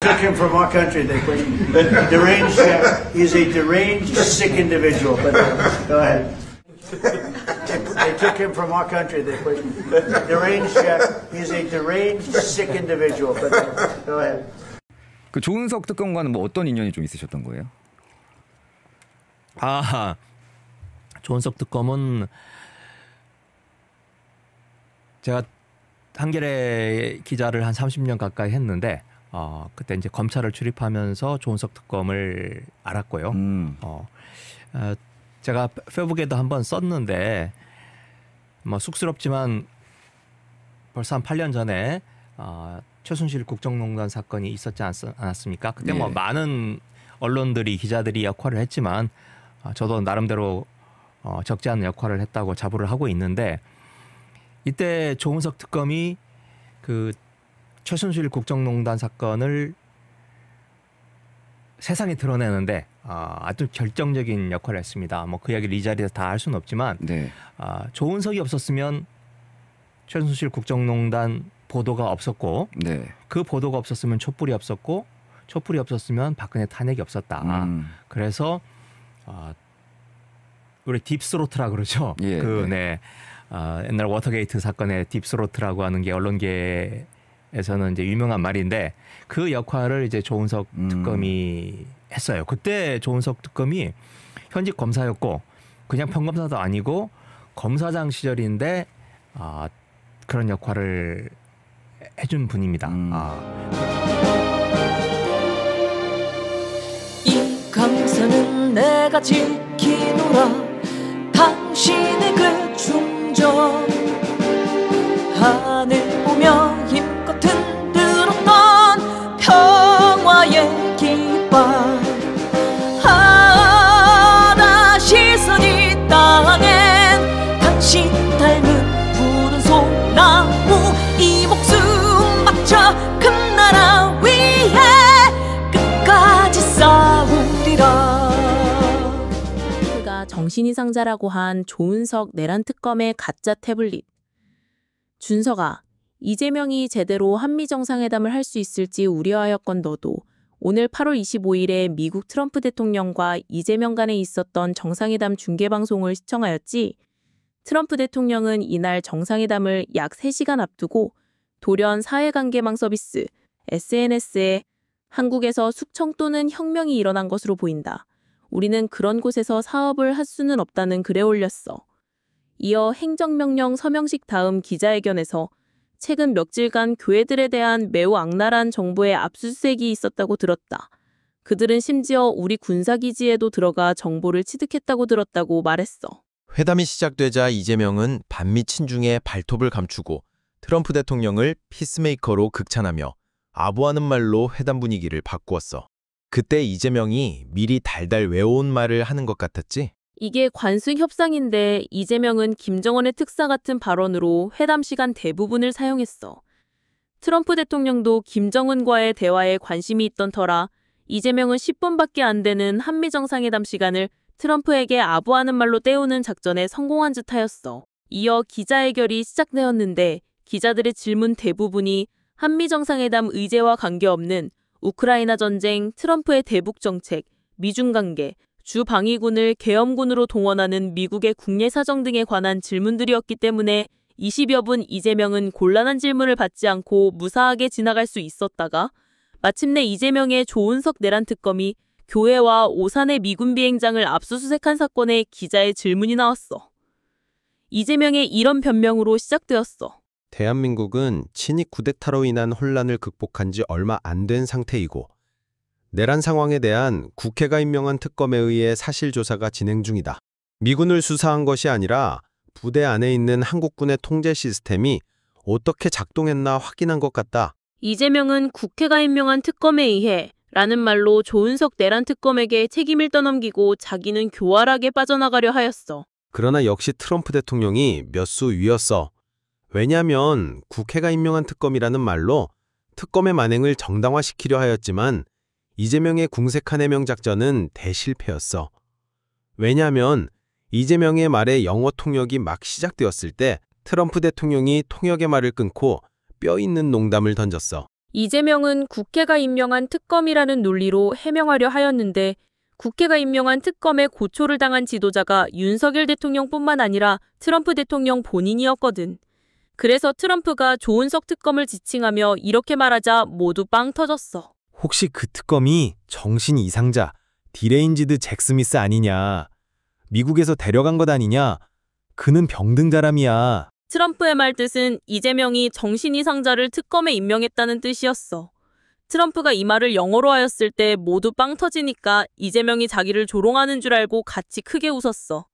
took him from our country. They questioned. Deranged. He's a deranged, sick individual. But go ahead. They took him from our country. They questioned. Deranged. He's a deranged, sick individual. But go ahead. 그 조은석 특검과는 뭐 어떤 인연이 좀 있으셨던 거예요? 아, 조은석 특검은 제가 한겨레 기자를 한 30년 가까이 했는데 그때 이제 검찰을 출입하면서 조은석 특검을 알았고요. 제가 페북에도 한번 썼는데 뭐 쑥스럽지만 벌써 한 8년 전에 최순실 국정농단 사건이 있었지 않았습니까? 그때 뭐 많은 언론들이 기자들이 역할을 했지만 저도 나름대로 적지 않은 역할을 했다고 자부를 하고 있는데 이때 조은석 특검이 그 최순실 국정농단 사건을 세상에 드러내는데 아주 결정적인 역할을 했습니다. 뭐 그 이야기를 이 자리에서 다 할 수는 없지만 조은석이 없었으면 최순실 국정농단 보도가 없었고 그 보도가 없었으면 촛불이 없었고 촛불이 없었으면 박근혜 탄핵이 없었다. 그래서 우리 딥스로트라 그러죠. 옛날 워터게이트 사건의 딥스로트라고 하는 게 언론계에서는 이제 유명한 말인데 그 역할을 이제 조은석 특검이 했어요. 그때 조은석 특검이 현직 검사였고 그냥 평검사도 아니고 검사장 시절인데 그런 역할을 해준 분입니다. 이 감사는 내가 지키노라 당신의 그 충정 하늘 보며 힘껏 흔들었던 평화의 깃발 다시 서니 땅엔 당신 닮은 푸른 소나무 이 목숨 바쳐 큰 나라 위에 끝까지 싸우리라. 정신이상자라고 한 조은석 내란 특검의 가짜 태블릿. 준석아, 이재명이 제대로 한미 정상회담을 할 수 있을지 우려하였건 너도 오늘 8월 25일에 미국 트럼프 대통령과 이재명 간에 있었던 정상회담 중계방송을 시청하였지? 트럼프 대통령은 이날 정상회담을 약 3시간 앞두고 돌연 사회관계망 서비스 SNS에 한국에서 숙청 또는 혁명이 일어난 것으로 보인다. 우리는 그런 곳에서 사업을 할 수는 없다는 글에 올렸어. 이어 행정명령 서명식 다음 기자회견에서 최근 며칠간 교회들에 대한 매우 악랄한 정보의 압수수색이 있었다고 들었다. 그들은 심지어 우리 군사기지에도 들어가 정보를 취득했다고 들었다고 말했어. 회담이 시작되자 이재명은 반미 친중에 발톱을 감추고 트럼프 대통령을 피스메이커로 극찬하며 아부하는 말로 회담 분위기를 바꾸었어. 그때 이재명이 미리 달달 외워온 말을 하는 것 같았지? 이게 관습 협상인데 이재명은 김정은의 특사 같은 발언으로 회담 시간 대부분을 사용했어. 트럼프 대통령도 김정은과의 대화에 관심이 있던 터라 이재명은 10분밖에 안 되는 한미 정상회담 시간을 트럼프에게 아부하는 말로 때우는 작전에 성공한 듯 하였어. 이어 기자회견이 시작되었는데 기자들의 질문 대부분이 한미 정상회담 의제와 관계없는 우크라이나 전쟁, 트럼프의 대북 정책, 미중 관계, 주 방위군을 계엄군으로 동원하는 미국의 국내 사정 등에 관한 질문들이었기 때문에 20여 분 이재명은 곤란한 질문을 받지 않고 무사하게 지나갈 수 있었다가 마침내 이재명의 조은석 내란 특검이 교회와 오산의 미군 비행장을 압수수색한 사건에 기자의 질문이 나왔어. 이재명의 이런 변명으로 시작되었어. 대한민국은 친익 쿠데타로 인한 혼란을 극복한 지 얼마 안 된 상태이고 내란 상황에 대한 국회가 임명한 특검에 의해 사실조사가 진행 중이다. 미군을 수사한 것이 아니라 부대 안에 있는 한국군의 통제 시스템이 어떻게 작동했나 확인한 것 같다. 이재명은 국회가 임명한 특검에 의해 라는 말로 조은석 내란 특검에게 책임을 떠넘기고 자기는 교활하게 빠져나가려 하였어. 그러나 역시 트럼프 대통령이 몇 수 위였어. 왜냐하면 국회가 임명한 특검이라는 말로 특검의 만행을 정당화시키려 하였지만 이재명의 궁색한 해명 작전은 대실패였어. 왜냐하면 이재명의 말에 영어 통역이 막 시작되었을 때 트럼프 대통령이 통역의 말을 끊고 뼈 있는 농담을 던졌어. 이재명은 국회가 임명한 특검이라는 논리로 해명하려 하였는데 국회가 임명한 특검에 고초를 당한 지도자가 윤석열 대통령뿐만 아니라 트럼프 대통령 본인이었거든. 그래서 트럼프가 조은석 특검을 지칭하며 이렇게 말하자 모두 빵 터졌어. 혹시 그 특검이 정신 이상자 디레인지드 잭 스미스 아니냐? 미국에서 데려간 것 아니냐? 그는 병등자람이야. 트럼프의 말 뜻은 이재명이 정신 이상자를 특검에 임명했다는 뜻이었어. 트럼프가 이 말을 영어로 하였을 때 모두 빵 터지니까 이재명이 자기를 조롱하는 줄 알고 같이 크게 웃었어.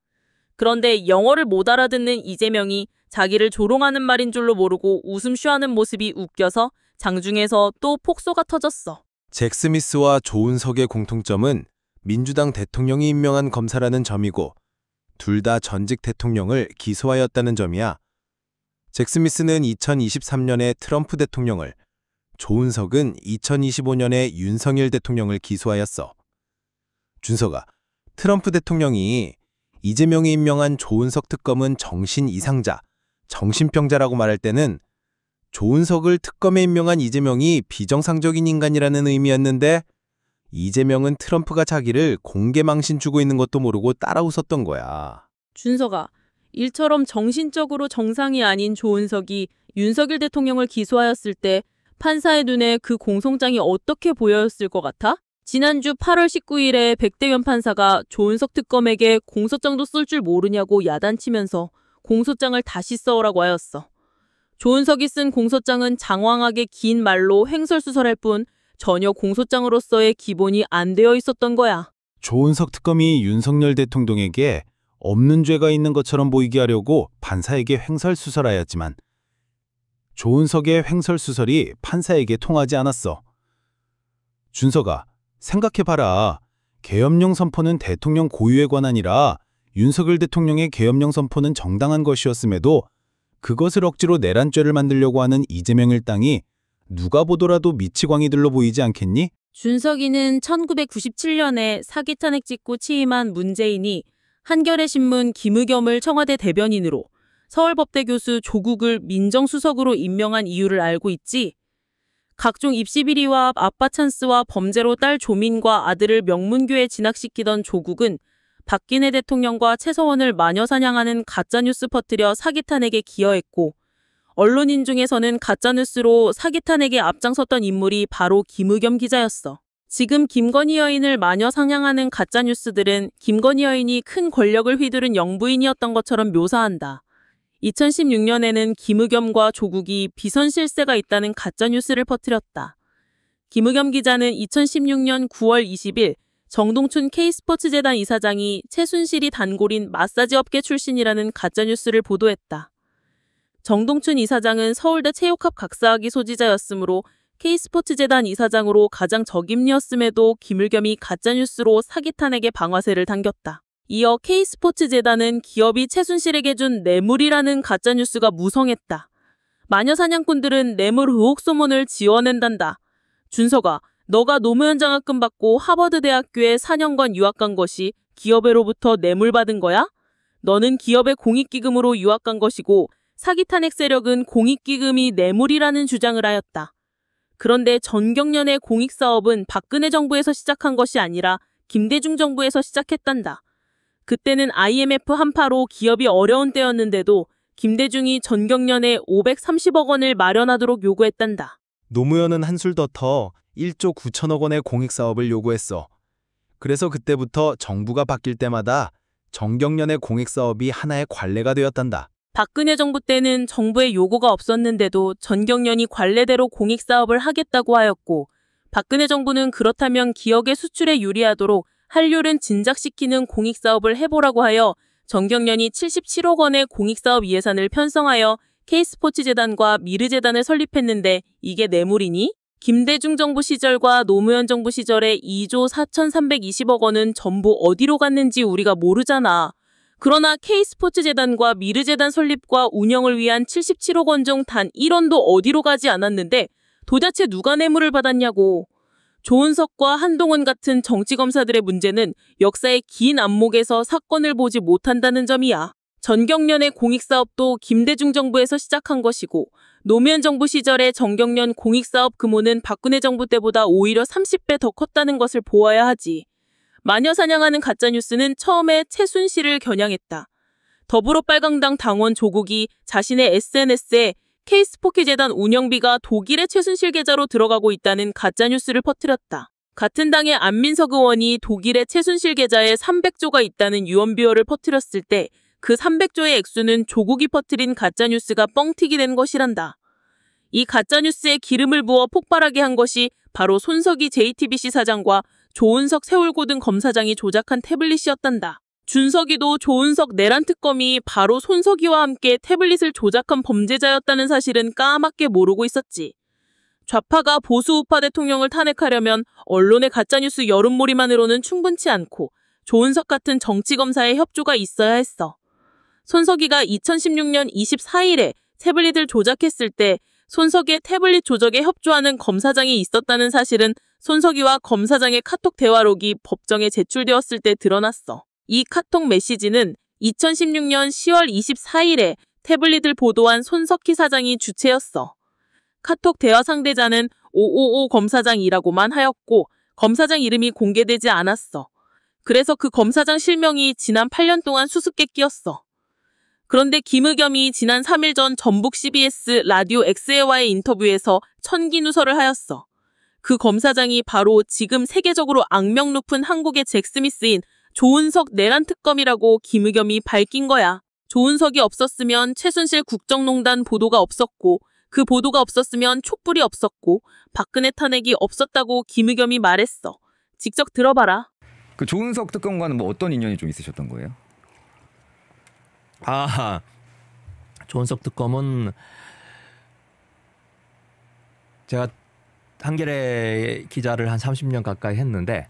그런데 영어를 못 알아듣는 이재명이 자기를 조롱하는 말인 줄로 모르고 웃음 쉬하는 모습이 웃겨서 장중에서 또 폭소가 터졌어. 잭 스미스와 조은석의 공통점은 민주당 대통령이 임명한 검사라는 점이고 둘 다 전직 대통령을 기소하였다는 점이야. 잭 스미스는 2023년에 트럼프 대통령을, 조은석은 2025년에 윤석열 대통령을 기소하였어. 준서가 트럼프 대통령이 이재명이 임명한 조은석 특검은 정신 이상자, 정신병자라고 말할 때는 조은석을 특검에 임명한 이재명이 비정상적인 인간이라는 의미였는데 이재명은 트럼프가 자기를 공개망신 주고 있는 것도 모르고 따라 웃었던 거야. 준서가 일처럼 정신적으로 정상이 아닌 조은석이 윤석열 대통령을 기소하였을 때 판사의 눈에 그 공소장이 어떻게 보였을 것 같아? 지난주 8월 19일에 백대현 판사가 조은석 특검에게 공소장도 쓸 줄 모르냐고 야단치면서 공소장을 다시 써오라고 하였어. 조은석이 쓴 공소장은 장황하게 긴 말로 횡설수설할 뿐 전혀 공소장으로서의 기본이 안 되어 있었던 거야. 조은석 특검이 윤석열 대통령에게 없는 죄가 있는 것처럼 보이게 하려고 판사에게 횡설수설하였지만 조은석의 횡설수설이 판사에게 통하지 않았어. 준서가 생각해봐라. 계엄령 선포는 대통령 고유의 권한이라 윤석열 대통령의 계엄령 선포는 정당한 것이었음에도 그것을 억지로 내란죄를 만들려고 하는 이재명 일당이 누가 보더라도 미치광이들로 보이지 않겠니? 준석이는 1997년에 사기 탄핵 찍고 취임한 문재인이 한겨레 신문 김의겸을 청와대 대변인으로 서울법대 교수 조국을 민정수석으로 임명한 이유를 알고 있지? 각종 입시 비리와 아빠 찬스와 범죄로 딸 조민과 아들을 명문교에 진학시키던 조국은 박근혜 대통령과 최서원을 마녀 사냥하는 가짜뉴스 퍼뜨려 사기 탄핵에 기여했고 언론인 중에서는 가짜뉴스로 사기 탄핵에 앞장섰던 인물이 바로 김의겸 기자였어. 지금 김건희 여인을 마녀 사냥하는 가짜뉴스들은 김건희 여인이 큰 권력을 휘두른 영부인이었던 것처럼 묘사한다. 2016년에는 김의겸과 조국이 비선 실세가 있다는 가짜뉴스를 퍼뜨렸다. 김의겸 기자는 2016년 9월 20일 정동춘 K스포츠재단 이사장이 최순실이 단골인 마사지 업계 출신이라는 가짜뉴스를 보도했다. 정동춘 이사장은 서울대 체육학 각사학위 소지자였으므로 K스포츠재단 이사장으로 가장 적임리였음에도 김의겸이 가짜뉴스로 사기 탄핵의 방아쇠를 당겼다. 이어 K스포츠재단은 기업이 최순실에게 준 뇌물이라는 가짜뉴스가 무성했다. 마녀 사냥꾼들은 뇌물 의혹 소문을 지어낸단다. 준서가 너가 노무현 장학금 받고 하버드 대학교에 4년간 유학 간 것이 기업에로부터 뇌물 받은 거야? 너는 기업의 공익기금으로 유학 간 것이고 사기 탄핵 세력은 공익기금이 뇌물이라는 주장을 하였다. 그런데 전경련의 공익사업은 박근혜 정부에서 시작한 것이 아니라 김대중 정부에서 시작했단다. 그때는 IMF 한파로 기업이 어려운 때였는데도 김대중이 전경련에 530억 원을 마련하도록 요구했단다. 노무현은 한술 더 터 1조 9천억 원의 공익사업을 요구했어. 그래서 그때부터 정부가 바뀔 때마다 전경련의 공익사업이 하나의 관례가 되었단다. 박근혜 정부 때는 정부의 요구가 없었는데도 전경련이 관례대로 공익사업을 하겠다고 하였고 박근혜 정부는 그렇다면 기업의 수출에 유리하도록 한류를 진작시키는 공익사업을 해보라고 하여 전경련이 77억 원의 공익사업 예산을 편성하여 K스포츠재단과 미르재단을 설립했는데 이게 뇌물이니? 김대중 정부 시절과 노무현 정부 시절에 2조 4,320억 원은 전부 어디로 갔는지 우리가 모르잖아. 그러나 K스포츠재단과 미르재단 설립과 운영을 위한 77억 원 중 단 1원도 어디로 가지 않았는데 도대체 누가 뇌물을 받았냐고. 조은석과 한동훈 같은 정치검사들의 문제는 역사의 긴 안목에서 사건을 보지 못한다는 점이야. 전경련의 공익사업도 김대중 정부에서 시작한 것이고 노무현 정부 시절의 전경련 공익사업 규모는 박근혜 정부 때보다 오히려 30배 더 컸다는 것을 보아야 하지. 마녀 사냥하는 가짜뉴스는 처음에 최순실을 겨냥했다. 더불어빨강당 당원 조국이 자신의 SNS에 K스포츠재단 운영비가 독일의 최순실 계좌로 들어가고 있다는 가짜뉴스를 퍼뜨렸다. 같은 당의 안민석 의원이 독일의 최순실 계좌에 300조가 있다는 유언비어를 퍼뜨렸을 때 그 300조의 액수는 조국이 퍼뜨린 가짜뉴스가 뻥튀기 된 것이란다. 이 가짜뉴스에 기름을 부어 폭발하게 한 것이 바로 손석희 JTBC 사장과 조은석 세월고등 검사장이 조작한 태블릿이었단다. 준석이도 조은석 내란 특검이 바로 손석희와 함께 태블릿을 조작한 범죄자였다는 사실은 까맣게 모르고 있었지. 좌파가 보수 우파 대통령을 탄핵하려면 언론의 가짜뉴스 여론몰이만으로는 충분치 않고 조은석 같은 정치검사의 협조가 있어야 했어. 손석희가 2016년 24일에 태블릿을 조작했을 때 손석희의 태블릿 조작에 협조하는 검사장이 있었다는 사실은 손석희와 검사장의 카톡 대화록이 법정에 제출되었을 때 드러났어. 이 카톡 메시지는 2016년 10월 24일에 태블릿을 보도한 손석희 사장이 주체였어. 카톡 대화 상대자는 555 검사장이라고만 하였고 검사장 이름이 공개되지 않았어. 그래서 그 검사장 실명이 지난 8년 동안 수수께끼였어. 그런데 김의겸이 지난 3일 전 전북 CBS 라디오 X와의 인터뷰에서 천기 누설을 하였어. 그 검사장이 바로 지금 세계적으로 악명 높은 한국의 잭스미스인 조은석 내란 특검이라고 김의겸이 밝힌 거야. 조은석이 없었으면 최순실 국정농단 보도가 없었고 그 보도가 없었으면 촛불이 없었고 박근혜 탄핵이 없었다고 김의겸이 말했어. 직접 들어봐라. 그 조은석 특검과는 뭐 어떤 인연이 좀 있으셨던 거예요? 조은석 특검은 제가 한겨레 기자를 한 30년 가까이 했는데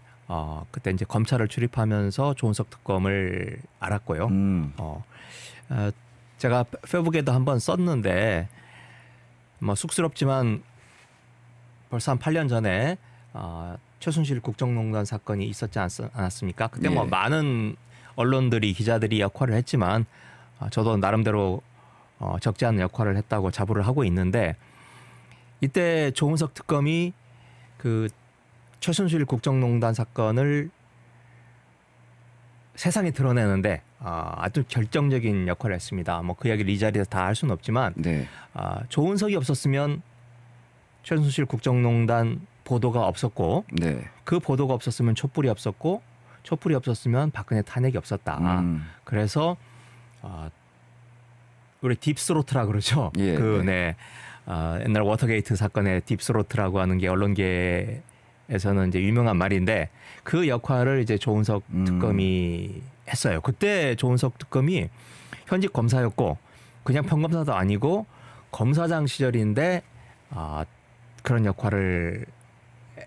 그때 이제 검찰을 출입하면서 조은석 특검을 알았고요. 제가 페북에도 한번 썼는데 뭐 쑥스럽지만 벌써 한 8년 전에 최순실 국정농단 사건이 있었지 않았습니까? 그때 뭐 많은 언론들이 기자들이 역할을 했지만 저도 나름대로 적지 않은 역할을 했다고 자부를 하고 있는데 이때 조은석 특검이 그 최순실 국정농단 사건을 세상에 드러내는데 아주 결정적인 역할을 했습니다. 뭐 그 이야기를 이 자리에서 다 할 수는 없지만 네. 조은석이 없었으면 최순실 국정농단 보도가 없었고 네. 그 보도가 없었으면 촛불이 없었고 촛불이 없었으면 박근혜 탄핵이 없었다. 그래서 우리 딥스로트라 그러죠. 예, 옛날 워터게이트 사건의 딥스로트라고 하는 게 언론계에서는 이제 유명한 말인데 그 역할을 이제 조은석 특검이 했어요. 그때 조은석 특검이 현직 검사였고 그냥 평검사도 아니고 검사장 시절인데 그런 역할을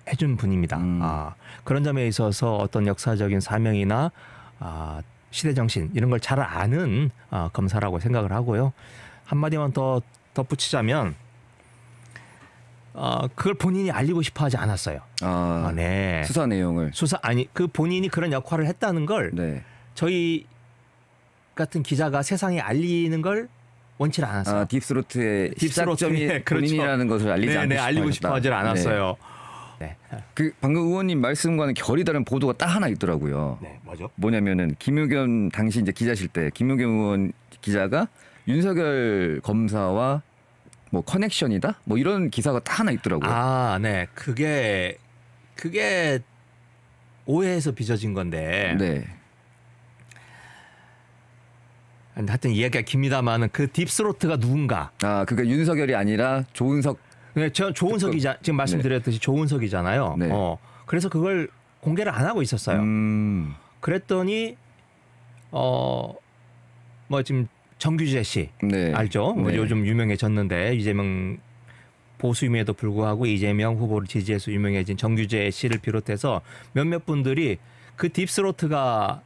해준 분입니다. 그런 점에 있어서 어떤 역사적인 사명이나 시대 정신 이런 걸 잘 아는 검사라고 생각을 하고요. 한마디만 더 덧붙이자면 그걸 본인이 알리고 싶어하지 않았어요. 네. 수사 내용을 그 본인이 그런 역할을 했다는 걸 네. 저희 같은 기자가 세상에 알리는 걸 원치 않았어요. 딥스로트의 시작점이 본인이라는 것을 알리고 싶어하지 않았어요. 네. 그 방금 의원님 말씀과는 결이 다른 보도가 딱 하나 있더라고요. 네, 뭐죠? 뭐냐면은 김의겸 당시 이제 기자실 때 김의겸 의원 기자가 윤석열 검사와 뭐 커넥션이다? 뭐 이런 기사가 딱 하나 있더라고요. 네. 그게 오해에서 빚어진 건데. 네. 하여튼 이야기가 깁니다만은 그 딥스로트가 누군가. 그러니까 윤석열이 아니라 조은석. 네, 조은석이자 지금 말씀드렸듯이 조은석이잖아요. 네. 그래서 그걸 공개를 안 하고 있었어요. 그랬더니 뭐 지금 정규재 씨 알죠? 뭐 요즘 유명해졌는데 이재명 보수임에도 불구하고 이재명 후보를 지지해서 유명해진 정규재 씨를 비롯해서 몇몇 분들이 그 딥스로트가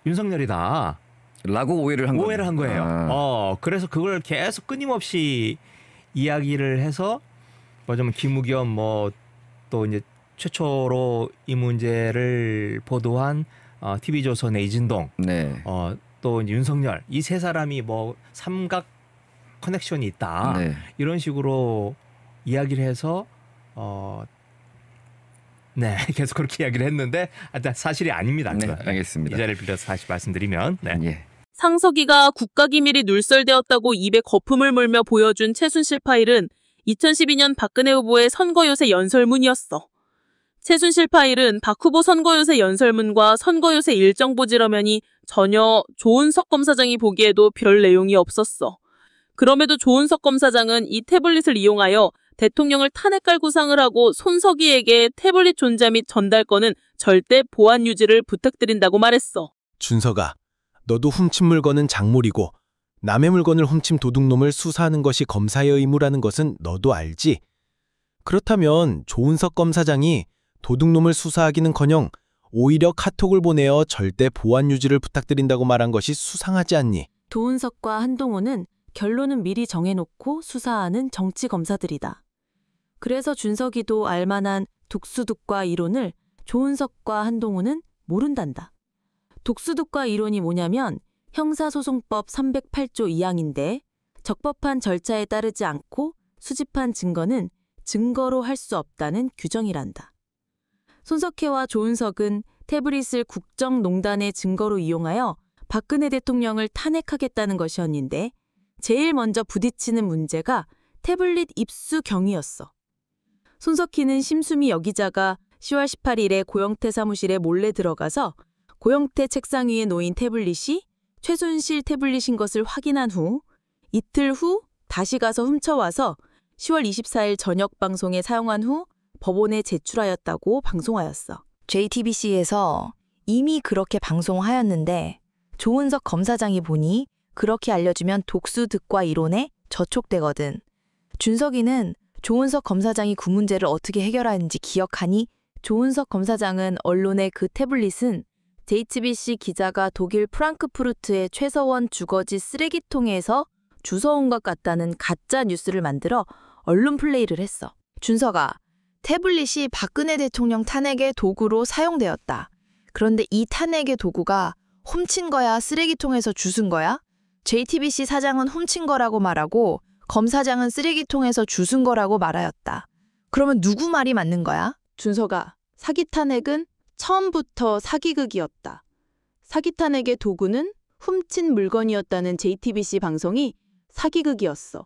윤석열이다. 라고 오해를 한 거예요. 그래서 그걸 계속 끊임없이 이야기를 해서 뭐냐면 김의겸 뭐 또 이제 최초로 이 문제를 보도한 TV조선의 이진동 또 윤석열 이 세 사람이 뭐 삼각 커넥션이 있다. 네. 이런 식으로 이야기를 해서 네, 계속 그렇게 이야기를 했는데 사실이 아닙니다. 네, 그건. 알겠습니다. 이 자리를 빌려서 다시 말씀드리면 네. 예. 상석이가 국가기밀이 눌설되었다고 입에 거품을 물며 보여준 최순실 파일은 2012년 박근혜 후보의 선거요새 연설문이었어. 최순실 파일은 박 후보 선거요새 연설문과 선거요새 일정 보지라면이 전혀 조은석 검사장이 보기에도 별 내용이 없었어. 그럼에도 조은석 검사장은 이 태블릿을 이용하여 대통령을 탄핵할 구상을 하고 손석희에게 태블릿 존재 및 전달권은 절대 보안 유지를 부탁드린다고 말했어. 준석아, 너도 훔친 물건은 작물이고 남의 물건을 훔친 도둑놈을 수사하는 것이 검사의 의무라는 것은 너도 알지? 그렇다면 조은석 검사장이 도둑놈을 수사하기는커녕 오히려 카톡을 보내어 절대 보안 유지를 부탁드린다고 말한 것이 수상하지 않니? 조은석과 한동훈은 결론은 미리 정해놓고 수사하는 정치검사들이다. 그래서 준석이도 알만한 독수독과 이론을 조은석과 한동훈은 모른단다. 독수독과 이론이 뭐냐면 형사소송법 308조 2항인데 적법한 절차에 따르지 않고 수집한 증거는 증거로 할 수 없다는 규정이란다. 손석희와 조은석은 태블릿을 국정농단의 증거로 이용하여 박근혜 대통령을 탄핵하겠다는 것이었는데 제일 먼저 부딪히는 문제가 태블릿 입수 경위였어. 손석희는 심수미 여기자가 10월 18일에 고영태 사무실에 몰래 들어가서 고영태 책상 위에 놓인 태블릿이 최순실 태블릿인 것을 확인한 후 이틀 후 다시 가서 훔쳐와서 10월 24일 저녁 방송에 사용한 후 법원에 제출하였다고 방송하였어. JTBC에서 이미 그렇게 방송하였는데 조은석 검사장이 보니 그렇게 알려주면 독수득과 이론에 저촉되거든. 준석이는 조은석 검사장이 그 문제를 어떻게 해결하는지 기억하니 조은석 검사장은 언론의 그 태블릿은 JTBC 기자가 독일 프랑크푸르트의 최서원 주거지 쓰레기통에서 주워온 것 같다는 가짜 뉴스를 만들어 언론 플레이를 했어. 준석아, 태블릿이 박근혜 대통령 탄핵의 도구로 사용되었다. 그런데 이 탄핵의 도구가 훔친 거야, 쓰레기통에서 주운 거야? JTBC 사장은 훔친 거라고 말하고 검사장은 쓰레기통에서 주운 거라고 말하였다. 그러면 누구 말이 맞는 거야? 준석아, 사기 탄핵은 처음부터 사기극이었다. 사기 탄핵의 도구는 훔친 물건이었다는 JTBC 방송이 사기극이었어.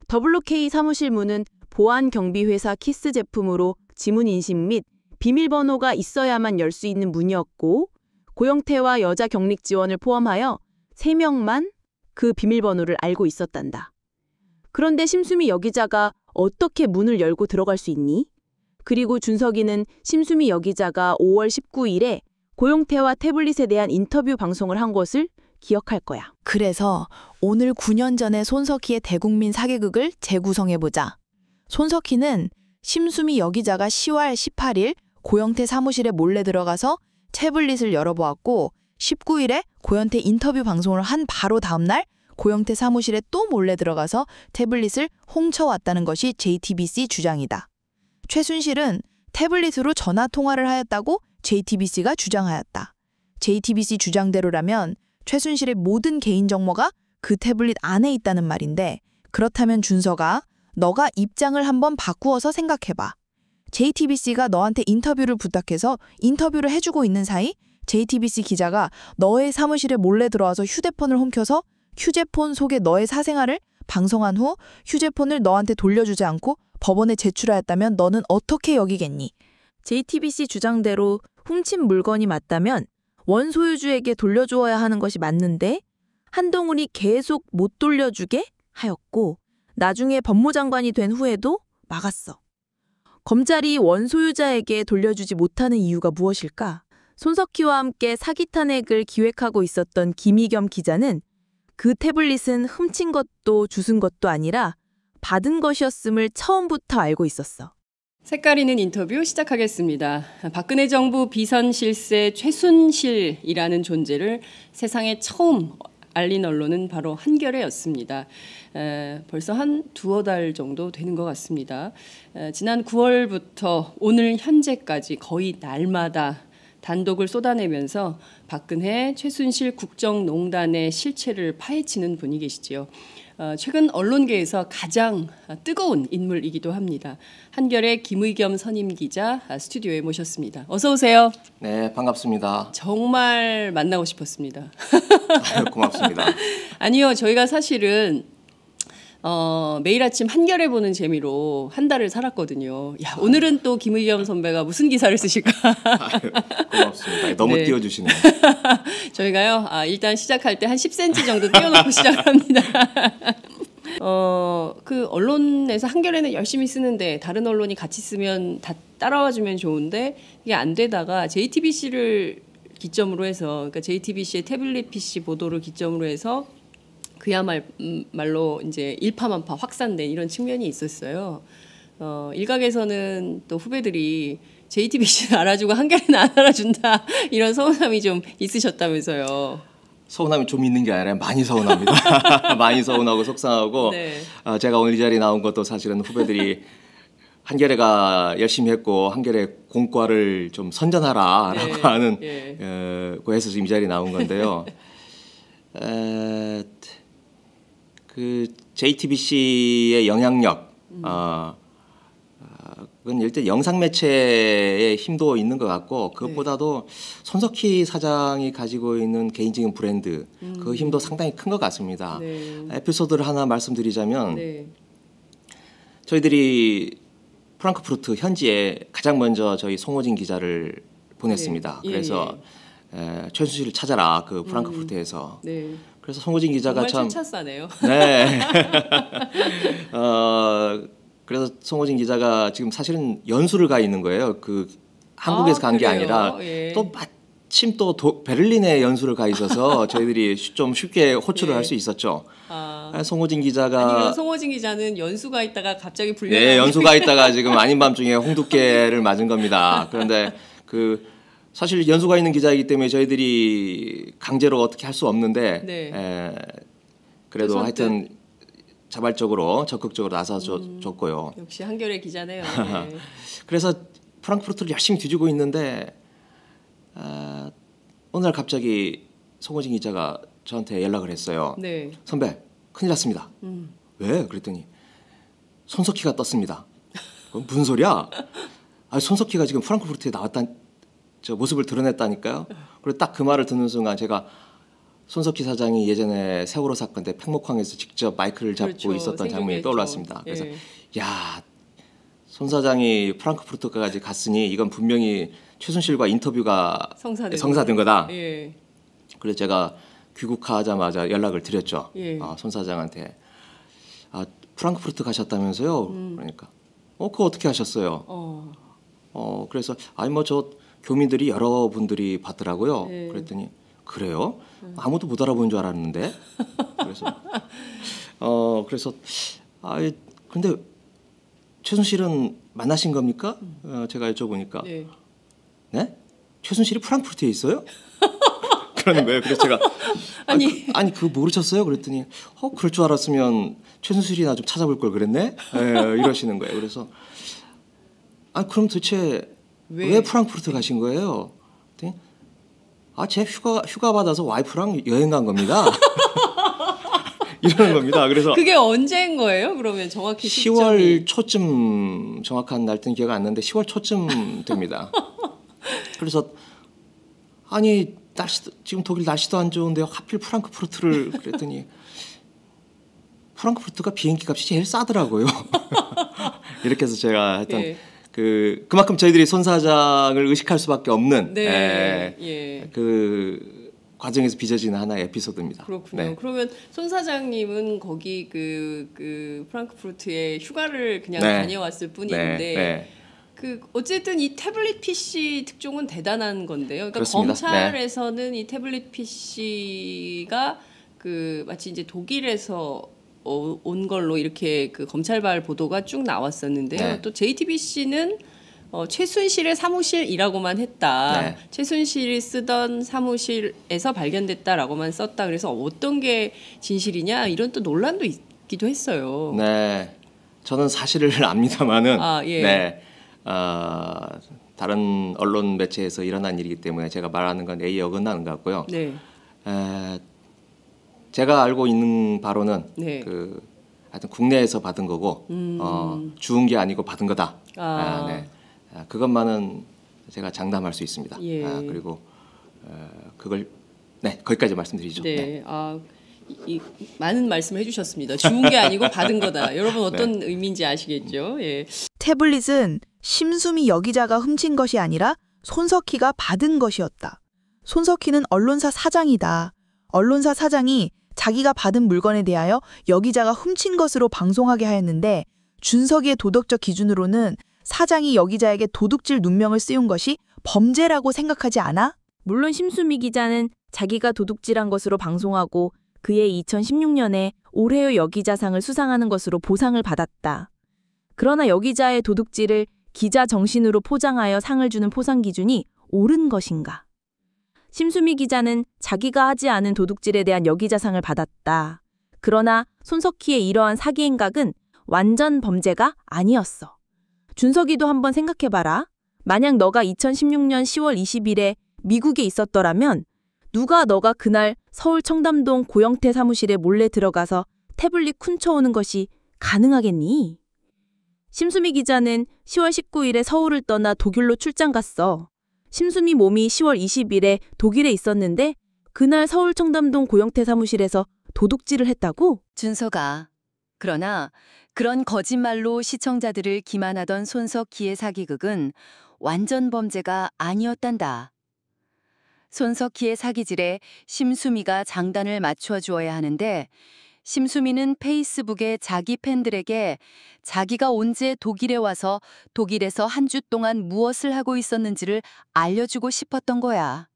WK 사무실 문은 보안 경비회사 키스 제품으로 지문 인식 및 비밀번호가 있어야만 열 수 있는 문이었고 고영태와 여자 경릭 지원을 포함하여 3명만 그 비밀번호를 알고 있었단다. 그런데 심수미 여기자가 어떻게 문을 열고 들어갈 수 있니? 그리고 준석이는 심수미 여기자가 5월 19일에 고영태와 태블릿에 대한 인터뷰 방송을 한 것을 기억할 거야. 그래서 오늘 9년 전에 손석희의 대국민 사기극을 재구성해보자. 손석희는 심수미 여기자가 10월 18일 고영태 사무실에 몰래 들어가서 태블릿을 열어보았고 19일에 고영태 인터뷰 방송을 한 바로 다음날 고영태 사무실에 또 몰래 들어가서 태블릿을 훔쳐왔다는 것이 JTBC 주장이다. 최순실은 태블릿으로 전화통화를 하였다고 JTBC가 주장하였다. JTBC 주장대로라면 최순실의 모든 개인정보가 그 태블릿 안에 있다는 말인데 그렇다면 준석아, 너가 입장을 한번 바꾸어서 생각해봐. JTBC가 너한테 인터뷰를 부탁해서 인터뷰를 해주고 있는 사이 JTBC 기자가 너의 사무실에 몰래 들어와서 휴대폰을 훔쳐서 휴대폰 속에 너의 사생활을 방송한 후 휴대폰을 너한테 돌려주지 않고 법원에 제출하였다면 너는 어떻게 여기겠니? JTBC 주장대로 훔친 물건이 맞다면 원소유주에게 돌려주어야 하는 것이 맞는데 한동훈이 계속 못 돌려주게 하였고 나중에 법무장관이 된 후에도 막았어. 검찰이 원소유자에게 돌려주지 못하는 이유가 무엇일까? 손석희와 함께 사기 탄핵을 기획하고 있었던 김희겸 기자는 그 태블릿은 훔친 것도 주운 것도 아니라 받은 것이었음을 처음부터 알고 있었어. 색깔 있는 인터뷰 시작하겠습니다. 박근혜 정부 비선 실세 최순실이라는 존재를 세상에 처음 알린 언론은 바로 한겨레였습니다. 벌써 한 두어 달 정도 되는 것 같습니다. 지난 9월부터 오늘 현재까지 거의 날마다 단독을 쏟아내면서 박근혜, 최순실 국정농단의 실체를 파헤치는 분이 계시지요. 최근 언론계에서 가장 뜨거운 인물이기도 합니다. 한결의 김의겸 선임 기자 스튜디오에 모셨습니다. 어서 오세요. 네, 반갑습니다. 정말 만나고 싶었습니다. 아유, 고맙습니다. 아니요, 저희가 사실은 매일 아침 한겨레 보는 재미로 한 달을 살았거든요. 야, 오늘은 또 김의겸 선배가 무슨 기사를 쓰실까? 아유, 고맙습니다. 너무 네. 띄워주시네요. 저희가요, 일단 시작할 때 한 10cm 정도 띄워놓고 시작합니다. 그 언론에서 한겨레는 열심히 쓰는데 다른 언론이 같이 쓰면 다 따라와주면 좋은데 이게 안 되다가 JTBC를 기점으로 해서, 그러니까 JTBC의 태블릿 PC 보도를 기점으로 해서 그야말로 이제 일파만파 확산된 이런 측면이 있었어요. 일각에서는 또 후배들이 JTBC는 알아주고 한겨레는 안 알아준다 이런 서운함이 좀 있으셨다면서요. 서운함이 좀 있는 게 아니라 많이 서운합니다. 많이 서운하고 속상하고 네. 제가 오늘 이 자리에 나온 것도 사실은 후배들이 한겨레가 열심히 했고 한겨레 공과를 좀 선전하라라고 네. 하는 거에서 지금 이 자리에 나온 건데요. 그 JTBC의 영향력, 그건 일단 영상 매체의 힘도 있는 것 같고 그것보다도 손석희 사장이 가지고 있는 개인적인 브랜드 그 힘도 상당히 큰 것 같습니다. 네. 에피소드를 하나 말씀드리자면 네. 저희들이 프랑크푸르트 현지에 가장 먼저 저희 송호진 기자를 보냈습니다. 네. 예, 그래서 최순실을 찾아라 그 프랑크푸르트에서. 네. 그래서 송호진 기자가 정말 참 쫓아싸네요. 네. 그래서 송호진 기자가 지금 사실은 연수를 가 있는 거예요. 그 한국에서 간 게 그래요? 아니라 예. 또 마침 또 베를린에 연수를 가 있어서 저희들이 좀 쉽게 호출을 예. 할 수 있었죠. 송호진 기자가 아니, 그럼 송호진 기자는 연수가 있다가 갑자기 불려. 네, 연수가 있다가 지금 아닌 밤중에 홍두깨를 맞은 겁니다. 그런데 그 사실 연수가 있는 기자이기 때문에 저희들이 강제로 어떻게 할 수 없는데 네. 그래도 하여튼 자발적으로 적극적으로 나서줬고요. 역시 한겨레 기자네요. 네. 그래서 프랑크푸르트를 열심히 뒤지고 있는데 어느 날 갑자기 송호진 기자가 저한테 연락을 했어요. 네. 선배, 큰일 났습니다. 왜? 그랬더니 손석희가 떴습니다. 무슨 소리야? 손석희가 지금 프랑크푸르트에 저 모습을 드러냈다니까요. 그리고 딱 그 말을 듣는 순간 제가 손석희 사장이 예전에 세월호 사건 때 팽목항에서 직접 마이크를 잡고 그렇죠. 있었던 장면이 생각했죠. 떠올랐습니다. 그래서 예. 야, 손 사장이 프랑크푸르트까지 갔으니 이건 분명히 최순실과 인터뷰가 성사된 거다. 예. 그래서 제가 귀국하자마자 연락을 드렸죠. 예. 손 사장한테. 프랑크푸르트 가셨다면서요? 그러니까 그거 어떻게 하셨어요? 그래서 저 교민들이 여러분들이 봤더라고요. 예. 그랬더니 그래요? 아무도 못 알아본 줄 알았는데. 그래서 근데 최순실은 만나신 겁니까? 제가 여쭤보니까 예. 네? 최순실이 프랑크푸르트에 있어요? 그러는 거예요. 그래서 제가 아니 그거 모르셨어요? 그랬더니 그럴 줄 알았으면 최순실이나 좀 찾아볼 걸 그랬네. 이러시는 거예요. 그래서 그럼 도대체 왜 프랑크푸르트 가신 거예요? 그랬더니 제 휴가 받아서 와이프랑 여행 간 겁니다. 이러는 겁니다. 그래서 그게 언제인 거예요? 그러면 정확히 10월 초쯤, 정확한 날짜는 기억 안 나는데 10월 초쯤 됩니다. 그래서 지금 독일 날씨도 안 좋은데 하필 프랑크푸르트를 그랬더니 프랑크푸르트가 비행기 값이 제일 싸더라고요. 이렇게 해서 제가 하여튼 예. 그만큼 저희들이 손 사장을 의식할 수밖에 없는 그 과정에서 빚어지는 하나의 에피소드입니다. 그렇군요. 네. 그러면 손 사장님은 거기 그 프랑크푸르트에 휴가를 그냥 네. 다녀왔을 뿐인데 네. 그 어쨌든 이 태블릿 PC 특종은 대단한 건데요. 그러니까 그렇습니다. 검찰에서는 이 태블릿 PC가 그 마치 이제 독일에서 온 걸로 이렇게 그 검찰발 보도가 쭉 나왔었는데요. 네. 또 JTBC는 최순실의 사무실이라고만 했다. 네. 최순실이 쓰던 사무실에서 발견됐다라고만 썼다. 그래서 어떤 게 진실이냐 이런 또 논란도 있기도 했어요. 네, 저는 사실을 압니다만은 예. 네, 다른 언론 매체에서 일어난 일이기 때문에 제가 말하는 건 A에 어긋나는 것 같고요. 네. 제가 알고 있는 바로는 네. 하여튼 국내에서 받은 거고 주운 게 아니고 받은 거다. 네. 그것만은 제가 장담할 수 있습니다. 예. 그리고 그걸 거기까지 말씀드리죠. 네. 이 많은 말씀을 해주셨습니다. 주운 게 아니고 받은 거다. 여러분 어떤 의미인지 아시겠죠? 예. 태블릿은 심수미 여기자가 훔친 것이 아니라 손석희가 받은 것이었다. 손석희는 언론사 사장이다. 언론사 사장이 자기가 받은 물건에 대하여 여기자가 훔친 것으로 방송하게 하였는데 준석이의 도덕적 기준으로는 사장이 여기자에게 도둑질 누명을 씌운 것이 범죄라고 생각하지 않아? 물론 심수미 기자는 자기가 도둑질한 것으로 방송하고 그해 2016년에 올해의 여기자상을 수상하는 것으로 보상을 받았다. 그러나 여기자의 도둑질을 기자 정신으로 포장하여 상을 주는 포상 기준이 옳은 것인가? 심수미 기자는 자기가 하지 않은 도둑질에 대한 여기자상을 받았다. 그러나 손석희의 이러한 사기 행각은 완전 범죄가 아니었어. 준석이도 한번 생각해봐라. 만약 너가 2016년 10월 20일에 미국에 있었더라면 누가 너가 그날 서울 청담동 고영태 사무실에 몰래 들어가서 태블릿 훔쳐오는 것이 가능하겠니? 심수미 기자는 10월 19일에 서울을 떠나 독일로 출장 갔어. 심수미 몸이 10월 20일에 독일에 있었는데 그날 서울 청담동 고영태 사무실에서 도둑질을 했다고? 준석아, 그러나 그런 거짓말로 시청자들을 기만하던 손석희의 사기극은 완전 범죄가 아니었단다. 손석희의 사기질에 심수미가 장단을 맞춰 주어야 하는데 심수미는 페이스북에 자기 팬들에게 자기가 언제 독일에 와서 독일에서 한 주 동안 무엇을 하고 있었는지를 알려주고 싶었던 거야.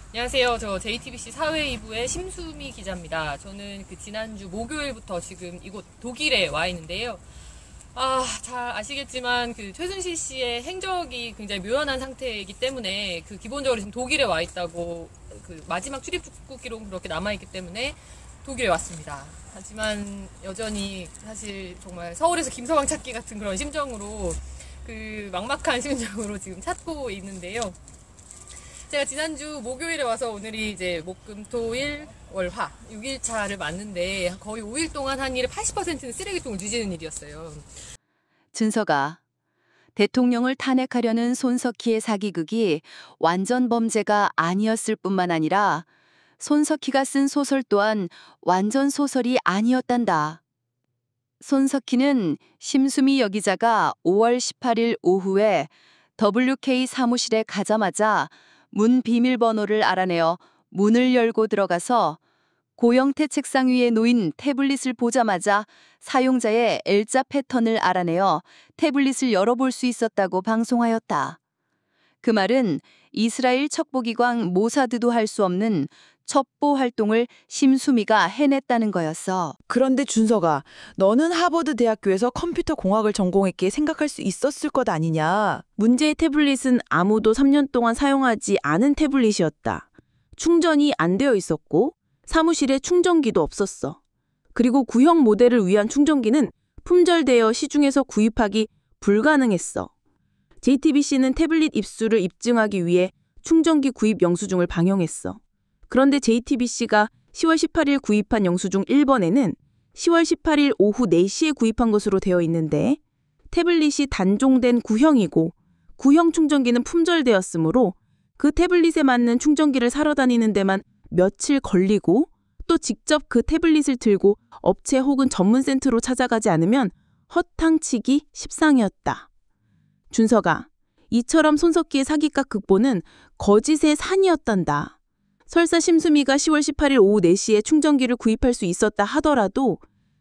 안녕하세요. 저 JTBC 사회 2부의 심수미 기자입니다. 저는 지난주 목요일부터 지금 이곳 독일에 와 있는데요. 잘 아시겠지만 최순실 씨의 행적이 굉장히 묘연한 상태이기 때문에 기본적으로 지금 독일에 와 있다고 마지막 출입국 기록은 그렇게 남아있기 때문에 독일에 왔습니다. 하지만 여전히 사실 정말 서울에서 김서방 찾기 같은 그런 심정으로 막막한 심정으로 지금 찾고 있는데요. 제가 지난주 목요일에 와서 오늘이 이제 목금토일 월화 6일차를 맞는데 거의 5일 동안 한 일의 80%는 쓰레기통을 뒤지는 일이었어요. 준석아, 대통령을 탄핵하려는 손석희의 사기극이 완전 범죄가 아니었을 뿐만 아니라 손석희가 쓴 소설 또한 완전 소설이 아니었단다. 손석희는 심수미 여기자가 5월 18일 오후에 WK 사무실에 가자마자 문 비밀번호를 알아내어 문을 열고 들어가서 고영태 책상 위에 놓인 태블릿을 보자마자 사용자의 L자 패턴을 알아내어 태블릿을 열어볼 수 있었다고 방송하였다. 그 말은 이스라엘 첩보기관 모사드도 할 수 없는 첩보 활동을 심수미가 해냈다는 거였어. 그런데 준석아, 너는 하버드 대학교에서 컴퓨터 공학을 전공했기에 생각할 수 있었을 것 아니냐? 문제의 태블릿은 아무도 3년 동안 사용하지 않은 태블릿이었다. 충전이 안 되어 있었고 사무실에 충전기도 없었어. 그리고 구형 모델을 위한 충전기는 품절되어 시중에서 구입하기 불가능했어. JTBC는 태블릿 입수를 입증하기 위해 충전기 구입 영수증을 방영했어. 그런데 JTBC가 10월 18일 구입한 영수증 1번에는 10월 18일 오후 4시에 구입한 것으로 되어 있는데 태블릿이 단종된 구형이고 구형 충전기는 품절되었으므로 그 태블릿에 맞는 충전기를 사러 다니는 데만 며칠 걸리고 또 직접 그 태블릿을 들고 업체 혹은 전문센터로 찾아가지 않으면 허탕치기 십상이었다. 준석아, 이처럼 손석희의 사기각 극보는 거짓의 산이었단다. 설사 심수미가 10월 18일 오후 4시에 충전기를 구입할 수 있었다 하더라도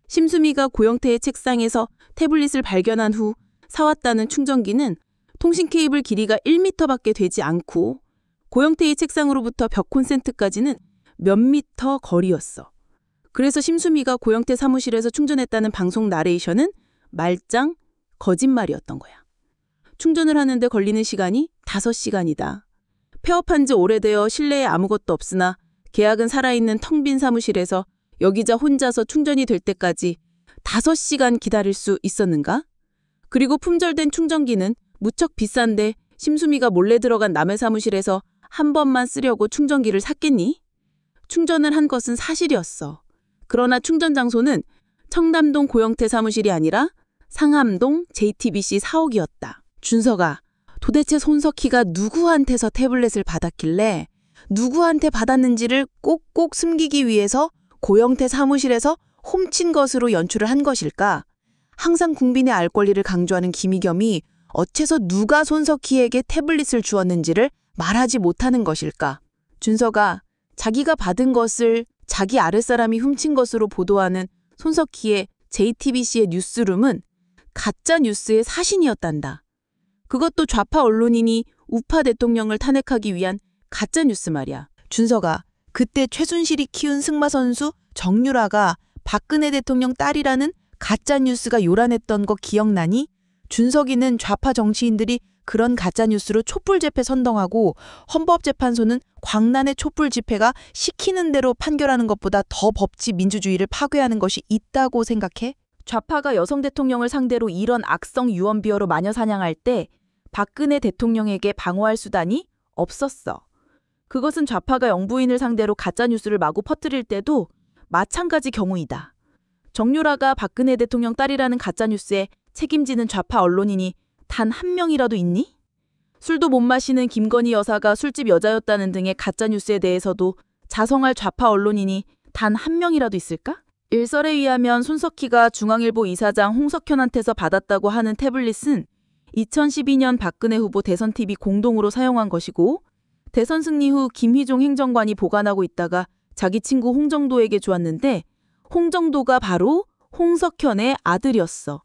심수미가 고영태의 책상에서 태블릿을 발견한 후 사왔다는 충전기는 통신 케이블 길이가 1m밖에 되지 않고 고영태의 책상으로부터 벽콘센트까지는 몇 미터 거리였어. 그래서 심수미가 고영태 사무실에서 충전했다는 방송 나레이션은 말짱 거짓말이었던 거야. 충전을 하는데 걸리는 시간이 5시간이다. 폐업한 지 오래되어 실내에 아무것도 없으나 계약은 살아있는 텅 빈 사무실에서 여기자 혼자서 충전이 될 때까지 5시간 기다릴 수 있었는가? 그리고 품절된 충전기는 무척 비싼데 심수미가 몰래 들어간 남의 사무실에서 한 번만 쓰려고 충전기를 샀겠니? 충전을 한 것은 사실이었어. 그러나 충전 장소는 청담동 고영태 사무실이 아니라 상암동 JTBC 사옥이었다. 준서가 도대체 손석희가 누구한테서 태블릿을 받았길래 누구한테 받았는지를 꼭꼭 숨기기 위해서 고영태 사무실에서 훔친 것으로 연출을 한 것일까? 항상 국민의 알 권리를 강조하는 김의겸이 어째서 누가 손석희에게 태블릿을 주었는지를 말하지 못하는 것일까? 준서가 자기가 받은 것을 자기 아랫사람이 훔친 것으로 보도하는 손석희의 JTBC의 뉴스룸은 가짜 뉴스의 사신이었단다. 그것도 좌파 언론인이 우파 대통령을 탄핵하기 위한 가짜 뉴스 말이야. 준서가 그때 최순실이 키운 승마 선수 정유라가 박근혜 대통령 딸이라는 가짜 뉴스가 요란했던 거 기억나니? 준석이는 좌파 정치인들이 그런 가짜 뉴스로 촛불 집회 선동하고 헌법재판소는 광란의 촛불 집회가 시키는 대로 판결하는 것보다 더 법치 민주주의를 파괴하는 것이 있다고 생각해? 좌파가 여성 대통령을 상대로 이런 악성 유언비어로 마녀 사냥할 때 박근혜 대통령에게 방어할 수단이 없었어. 그것은 좌파가 영부인을 상대로 가짜 뉴스를 마구 퍼뜨릴 때도 마찬가지 경우이다. 정유라가 박근혜 대통령 딸이라는 가짜 뉴스에 책임지는 좌파 언론인이 단 한 명이라도 있니? 술도 못 마시는 김건희 여사가 술집 여자였다는 등의 가짜 뉴스에 대해서도 자성할 좌파 언론인이 단 한 명이라도 있을까? 일설에 의하면 손석희가 중앙일보 이사장 홍석현한테서 받았다고 하는 태블릿은 2012년 박근혜 후보 대선TV 공동으로 사용한 것이고 대선 승리 후 김희종 행정관이 보관하고 있다가 자기 친구 홍정도에게 주었는데 홍정도가 바로 홍석현의 아들이었어.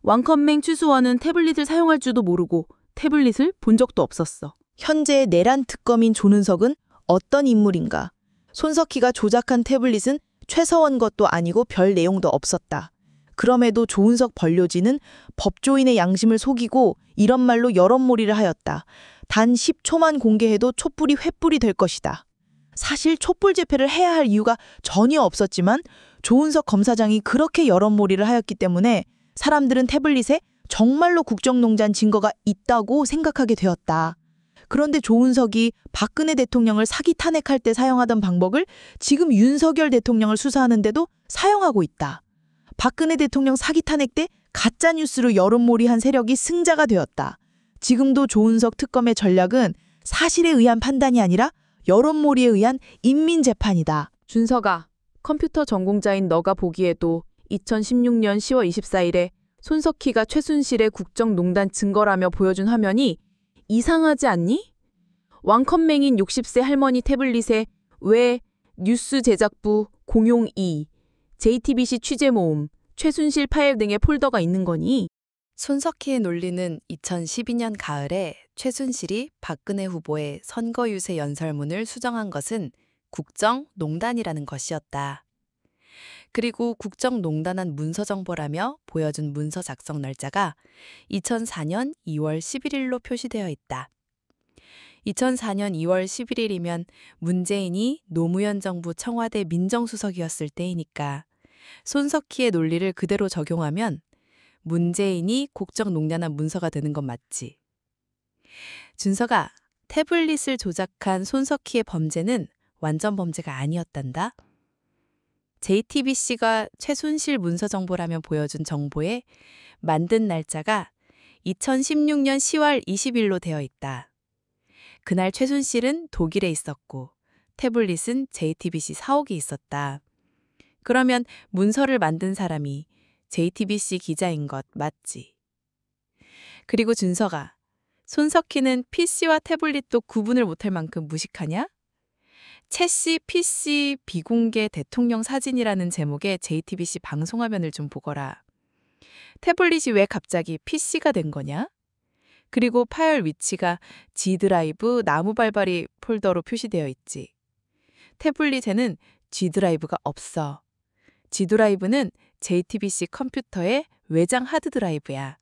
왕컴맹 최수원은 태블릿을 사용할 줄도 모르고 태블릿을 본 적도 없었어. 현재 내란 특검인 조은석은 어떤 인물인가? 손석희가 조작한 태블릿은 최서원 것도 아니고 별 내용도 없었다. 그럼에도 조은석 번료지는 법조인의 양심을 속이고 이런 말로 여론몰이를 하였다. 단 10초만 공개해도 촛불이 횃불이 될 것이다. 사실 촛불 집회를 해야 할 이유가 전혀 없었지만 조은석 검사장이 그렇게 여론몰이를 하였기 때문에 사람들은 태블릿에 정말로 국정농단 증거가 있다고 생각하게 되었다. 그런데 조은석이 박근혜 대통령을 사기 탄핵할 때 사용하던 방법을 지금 윤석열 대통령을 수사하는데도 사용하고 있다. 박근혜 대통령 사기 탄핵 때 가짜뉴스로 여론몰이한 세력이 승자가 되었다. 지금도 조은석 특검의 전략은 사실에 의한 판단이 아니라 여론몰이에 의한 인민재판이다. 준서가 컴퓨터 전공자인 너가 보기에도 2016년 10월 24일에 손석희가 최순실의 국정농단 증거라며 보여준 화면이 이상하지 않니? 왕컴맹인 60세 할머니 태블릿에 왜 뉴스 제작부 공용 2, JTBC 취재모음, 최순실 파일 등의 폴더가 있는 거니? 손석희의 논리는 2012년 가을에 최순실이 박근혜 후보의 선거 유세 연설문을 수정한 것은 국정농단이라는 것이었다. 그리고 국정농단한 문서 정보라며 보여준 문서 작성 날짜가 2004년 2월 11일로 표시되어 있다. 2004년 2월 11일이면 문재인이 노무현 정부 청와대 민정수석이었을 때이니까 손석희의 논리를 그대로 적용하면 문재인이 국정농단한 문서가 되는 건 맞지. 준서가 태블릿을 조작한 손석희의 범죄는 완전 범죄가 아니었단다. JTBC가 최순실 문서 정보라며 보여준 정보에 만든 날짜가 2016년 10월 20일로 되어 있다. 그날 최순실은 독일에 있었고 태블릿은 JTBC 사옥에 있었다. 그러면 문서를 만든 사람이 JTBC 기자인 것 맞지? 그리고 준서가 손석희는 PC와 태블릿도 구분을 못할 만큼 무식하냐? 최씨 PC 비공개 대통령 사진이라는 제목의 JTBC 방송화면을 좀 보거라. 태블릿이 왜 갑자기 PC가 된 거냐? 그리고 파일 위치가 G 드라이브 나무발바리 폴더로 표시되어 있지. 태블릿에는 G 드라이브가 없어. G 드라이브는 JTBC 컴퓨터의 외장 하드 드라이브야.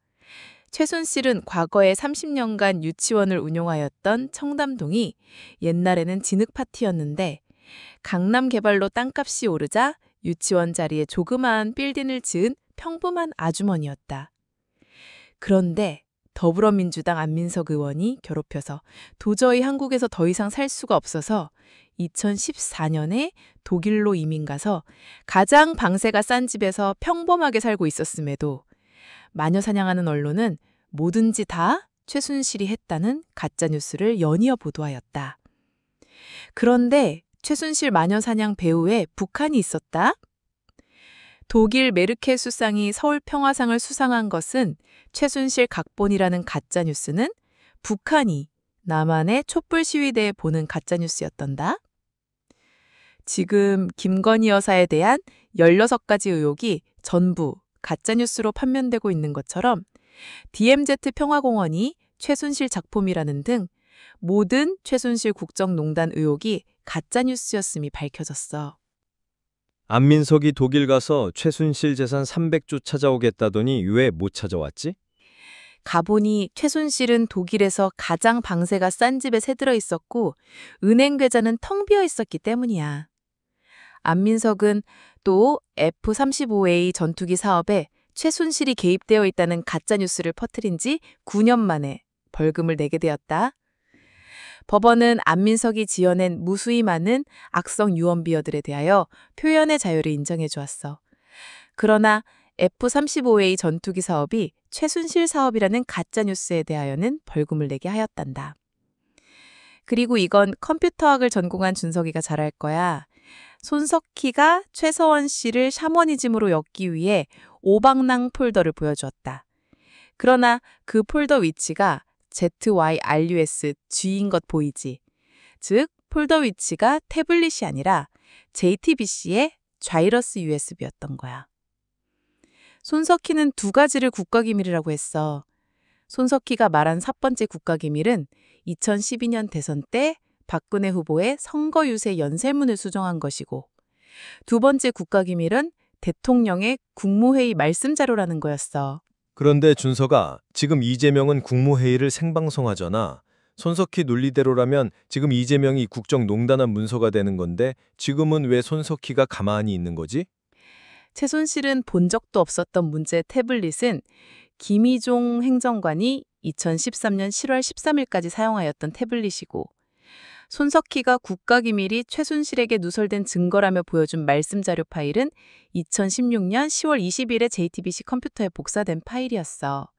최순실은 과거에 30년간 유치원을 운용하였던 청담동이 옛날에는 진흙 파티였는데 강남 개발로 땅값이 오르자 유치원 자리에 조그마한 빌딩을 지은 평범한 아주머니였다. 그런데 더불어민주당 안민석 의원이 괴롭혀서 도저히 한국에서 더 이상 살 수가 없어서 2014년에 독일로 이민 가서 가장 방세가 싼 집에서 평범하게 살고 있었음에도 마녀 사냥하는 언론은 뭐든지 다 최순실이 했다는 가짜뉴스를 연이어 보도하였다. 그런데 최순실 마녀 사냥 배후에 북한이 있었다? 독일 메르켈 수상이 서울 평화상을 수상한 것은 최순실 각본이라는 가짜뉴스는 북한이 남한의 촛불 시위대에 보는 가짜뉴스였던다. 지금 김건희 여사에 대한 16가지 의혹이 전부 가짜뉴스로 판명되고 있는 것처럼 DMZ 평화공원이 최순실 작품이라는 등 모든 최순실 국정농단 의혹이 가짜뉴스였음이 밝혀졌어. 안민석이 독일 가서 최순실 재산 300조 찾아오겠다더니 왜 못 찾아왔지? 가보니 최순실은 독일에서 가장 방세가 싼 집에 새들어 있었고 은행 계좌는 텅 비어 있었기 때문이야. 안민석은 또 F-35A 전투기 사업에 최순실이 개입되어 있다는 가짜뉴스를 퍼뜨린 지 9년 만에 벌금을 내게 되었다. 법원은 안민석이 지어낸 무수히 많은 악성 유언비어들에 대하여 표현의 자유를 인정해 주었어. 그러나 F-35A 전투기 사업이 최순실 사업이라는 가짜뉴스에 대하여는 벌금을 내게 하였단다. 그리고 이건 컴퓨터학을 전공한 준석이가 잘 알 거야. 손석희가 최서원 씨를 샤머니즘으로 엮기 위해 오방랑 폴더를 보여주었다. 그러나 그 폴더 위치가 ZYRUS G인 것 보이지? 즉, 폴더 위치가 태블릿이 아니라 JTBC의 좌이러스 USB였던 거야. 손석희는 두 가지를 국가기밀이라고 했어. 손석희가 말한 첫 번째 국가기밀은 2012년 대선 때 박근혜 후보의 선거 유세 연설문을 수정한 것이고, 두 번째 국가기밀은 대통령의 국무회의 말씀 자료라는 거였어. 그런데 준서가 지금 이재명은 국무회의를 생방송하잖아. 손석희 논리대로라면 지금 이재명이 국정농단한 문서가 되는 건데 지금은 왜 손석희가 가만히 있는 거지? 최순실은 본 적도 없었던 문제 태블릿은 김희종 행정관이 2013년 7월 13일까지 사용하였던 태블릿이고, 손석희가 국가기밀이 최순실에게 누설된 증거라며 보여준 말씀자료 파일은 2016년 10월 20일에 JTBC 컴퓨터에 복사된 파일이었어.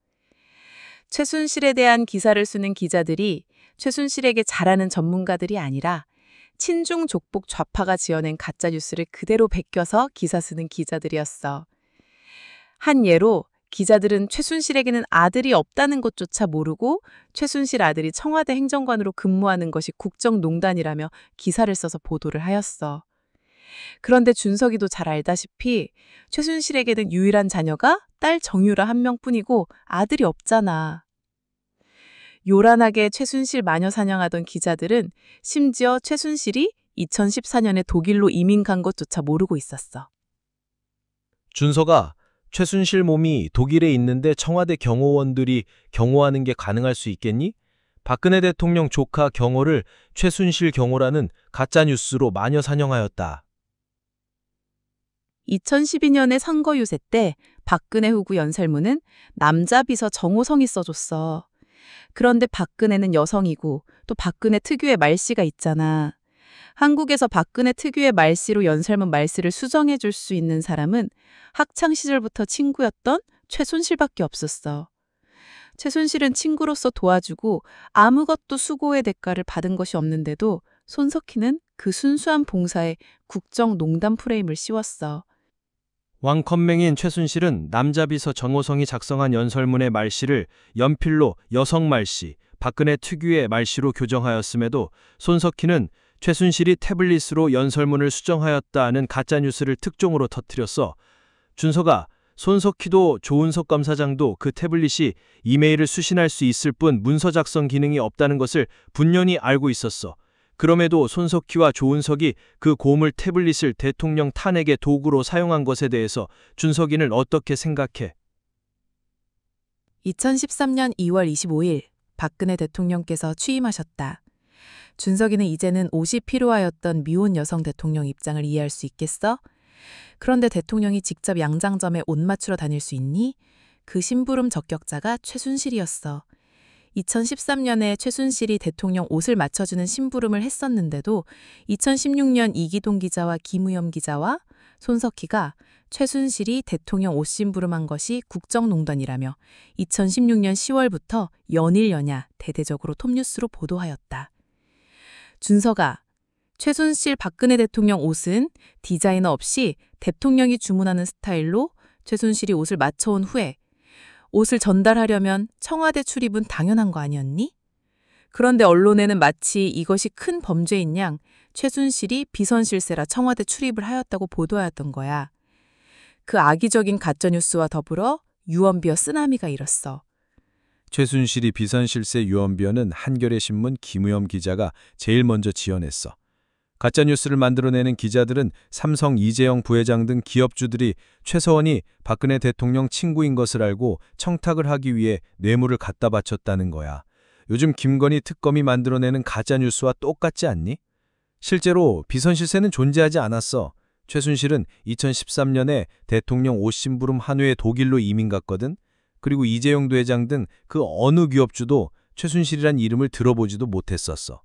최순실에 대한 기사를 쓰는 기자들이 최순실에게 잘하는 전문가들이 아니라 친중 족복 좌파가 지어낸 가짜뉴스를 그대로 베껴서 기사 쓰는 기자들이었어. 한 예로 기자들은 최순실에게는 아들이 없다는 것조차 모르고 최순실 아들이 청와대 행정관으로 근무하는 것이 국정농단이라며 기사를 써서 보도를 하였어. 그런데 준석이도 잘 알다시피 최순실에게는 유일한 자녀가 딸 정유라 한 명뿐이고 아들이 없잖아. 요란하게 최순실 마녀 사냥하던 기자들은 심지어 최순실이 2014년에 독일로 이민 간 것조차 모르고 있었어. 준서가 최순실 몸이 독일에 있는데 청와대 경호원들이 경호하는 게 가능할 수 있겠니? 박근혜 대통령 조카 경호를 최순실 경호라는 가짜뉴스로 마녀 사냥하였다. 2012년에 선거 유세 때 박근혜 후보 연설문은 남자 비서 정호성이 써줬어. 그런데 박근혜는 여성이고 또 박근혜 특유의 말씨가 있잖아. 한국에서 박근혜 특유의 말씨로 연설문 말씨를 수정해 줄 수 있는 사람은 학창시절부터 친구였던 최순실밖에 없었어. 최순실은 친구로서 도와주고 아무것도 수고의 대가를 받은 것이 없는데도 손석희는 그 순수한 봉사에 국정농단 프레임을 씌웠어. 왕컴맹인 최순실은 남자 비서 정호성이 작성한 연설문의 말씨를 연필로 여성 말씨, 박근혜 특유의 말씨로 교정하였음에도 손석희는 최순실이 태블릿으로 연설문을 수정하였다는 가짜뉴스를 특종으로 터뜨렸어. 준서가 손석희도 조은석 검사장도 그 태블릿이 이메일을 수신할 수 있을 뿐 문서 작성 기능이 없다는 것을 분명히 알고 있었어. 그럼에도 손석희와 조은석이 그 고물 태블릿을 대통령 탄핵의 도구로 사용한 것에 대해서 준석이는 어떻게 생각해? 2013년 2월 25일 박근혜 대통령께서 취임하셨다. 준석이는 이제는 옷이 필요하였던 미혼 여성 대통령 입장을 이해할 수 있겠어? 그런데 대통령이 직접 양장점에 옷 맞추러 다닐 수 있니? 그 심부름 적격자가 최순실이었어. 2013년에 최순실이 대통령 옷을 맞춰주는 심부름을 했었는데도 2016년 이기동 기자와 김우겸 기자와 손석희가 최순실이 대통령 옷 심부름한 것이 국정농단이라며 2016년 10월부터 연일 연야 대대적으로 톱뉴스로 보도하였다. 준서가 최순실 박근혜 대통령 옷은 디자이너 없이 대통령이 주문하는 스타일로 최순실이 옷을 맞춰온 후에 옷을 전달하려면 청와대 출입은 당연한 거 아니었니? 그런데 언론에는 마치 이것이 큰 범죄인 양 최순실이 비선실세라 청와대 출입을 하였다고 보도하였던 거야. 그 악의적인 가짜뉴스와 더불어 유언비어 쓰나미가 일었어. 최순실이 비선실세 유언비어는 한겨레 신문 김우겸 기자가 제일 먼저 지어냈어. 가짜뉴스를 만들어내는 기자들은 삼성 이재영 부회장 등 기업주들이 최서원이 박근혜 대통령 친구인 것을 알고 청탁을 하기 위해 뇌물을 갖다 바쳤다는 거야. 요즘 김건희 특검이 만들어내는 가짜뉴스와 똑같지 않니? 실제로 비선실세는 존재하지 않았어. 최순실은 2013년에 대통령 옷 심부름 한 후에 독일로 이민 갔거든. 그리고 이재용 부회장 등 그 어느 기업주도 최순실이란 이름을 들어보지도 못했었어.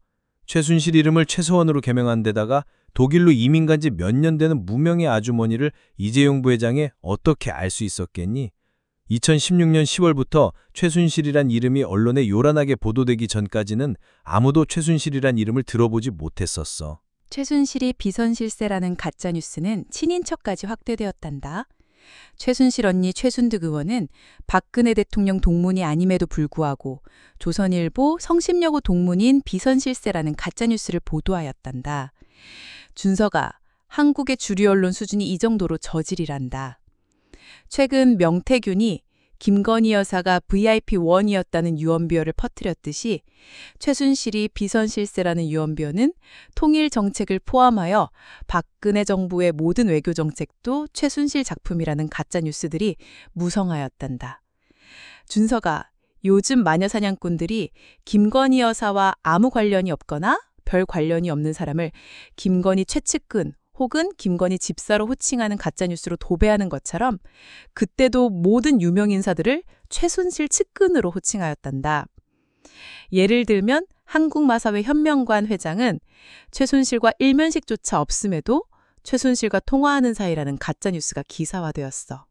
최순실 이름을 최서원으로 개명한 데다가 독일로 이민 간 지 몇 년 되는 무명의 아주머니를 이재용 부회장이 어떻게 알 수 있었겠니? 2016년 10월부터 최순실이란 이름이 언론에 요란하게 보도되기 전까지는 아무도 최순실이란 이름을 들어보지 못했었어. 최순실이 비선실세라는 가짜뉴스는 친인척까지 확대되었단다. 최순실 언니 최순득 의원은 박근혜 대통령 동문이 아님에도 불구하고 조선일보 성심여고 동문인 비선실세라는 가짜뉴스를 보도하였단다. 준서가 한국의 주류 언론 수준이 이 정도로 저질이란다. 최근 명태균이 김건희 여사가 VIP1이었다는 유언비어를 퍼뜨렸듯이 최순실이 비선실세라는 유언비어는 통일 정책을 포함하여 박근혜 정부의 모든 외교 정책도 최순실 작품이라는 가짜뉴스들이 무성하였단다. 준서가 요즘 마녀사냥꾼들이 김건희 여사와 아무 관련이 없거나 별 관련이 없는 사람을 김건희 최측근 혹은 김건희 집사로 호칭하는 가짜뉴스로 도배하는 것처럼 그때도 모든 유명인사들을 최순실 측근으로 호칭하였단다. 예를 들면 한국마사회 현명관 회장은 최순실과 일면식조차 없음에도 최순실과 통화하는 사이라는 가짜뉴스가 기사화되었어.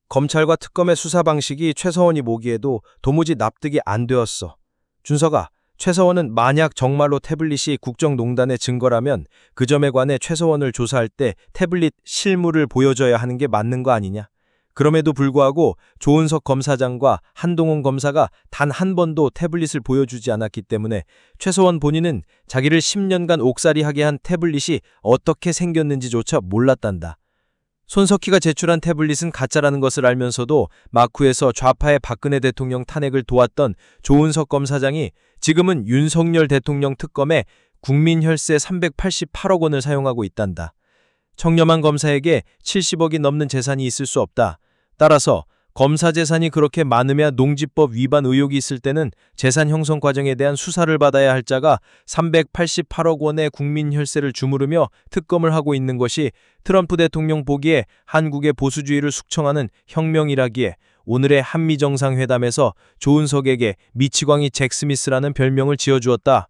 검찰과 특검의 수사 방식이 최서원이 보기에도 도무지 납득이 안 되었어. 준서가 최서원은 만약 정말로 태블릿이 국정농단의 증거라면 그 점에 관해 최서원을 조사할 때 태블릿 실물을 보여줘야 하는 게 맞는 거 아니냐. 그럼에도 불구하고 조은석 검사장과 한동훈 검사가 단 한 번도 태블릿을 보여주지 않았기 때문에 최서원 본인은 자기를 10년간 옥살이하게 한 태블릿이 어떻게 생겼는지조차 몰랐단다. 손석희가 제출한 태블릿은 가짜라는 것을 알면서도 마쿠에서 좌파의 박근혜 대통령 탄핵을 도왔던 조은석 검사장이 지금은 윤석열 대통령 특검에 국민혈세 388억 원을 사용하고 있단다. 청렴한 검사에게 70억이 넘는 재산이 있을 수 없다. 따라서 검사 재산이 그렇게 많으며 농지법 위반 의혹이 있을 때는 재산 형성 과정에 대한 수사를 받아야 할 자가 388억 원의 국민 혈세를 주무르며 특검을 하고 있는 것이 트럼프 대통령 보기에 한국의 보수주의를 숙청하는 혁명이라기에 오늘의 한미정상회담에서 조은석에게 미치광이 잭 스미스라는 별명을 지어주었다.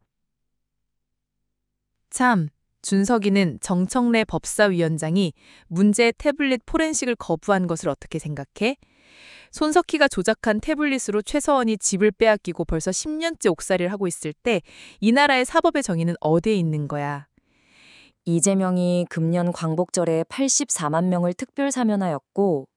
참, 준석이는 정청래 법사위원장이 문제의 태블릿 포렌식을 거부한 것을 어떻게 생각해? 손석희가 조작한 태블릿으로 최서원이 집을 빼앗기고 벌써 10년째 옥살이를 하고 있을 때 이 나라의 사법의 정의는 어디에 있는 거야? 이재명이 금년 광복절에 84만 명을 특별 사면하였고